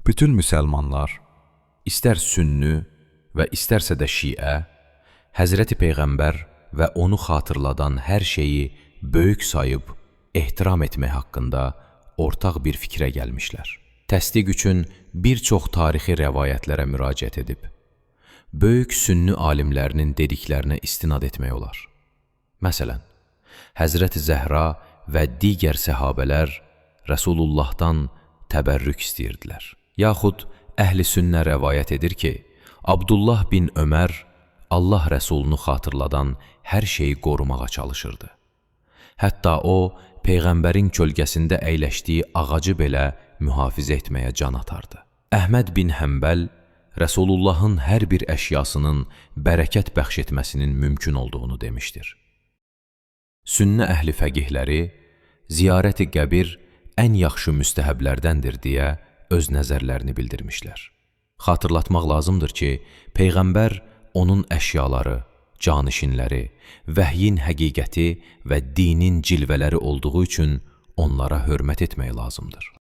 Bütün müsəlmanlar, istər sünni və istərsə də şiə, Həzrəti Peyğəmbər və onu xatırladan hər şeyi böyük sayıb, ehtiram etmək haqqında ortaq bir fikrə gəlmişlər. Təsdiq üçün bir çox tarixi rəvayətlərə müraciət edib, böyük sünni alimlərinin dediklərinə istinad etmək olar. Məsələn, Həzrəti Zəhra və digər səhabələr Rəsulullahdan təbərrük istəyirdilər. Yaxud əhl-i sünnə rəvayət edir ki, Abdullah bin Ömər Allah Rəsulunu xatırladan hər şeyi qorumağa çalışırdı. Hətta o, Peyğəmbərin kölgəsində əyləşdiyi ağacı belə mühafizə etməyə can atardı. Əhməd bin Həmbəl Rəsulullahın hər bir əşyasının bərəkət bəxş etməsinin mümkün olduğunu demişdir. Sünnə əhli fəqihləri ziyarət-i qəbir ən yaxşı müstəhəblərdəndir deyə öz nəzərlərini bildirmişlər. Xatırlatmaq lazımdır ki, Peyğəmbər onun əşyaları, canişinləri, vəhyin həqiqəti və dinin cilvələri olduğu üçün onlara hörmət etmək lazımdır.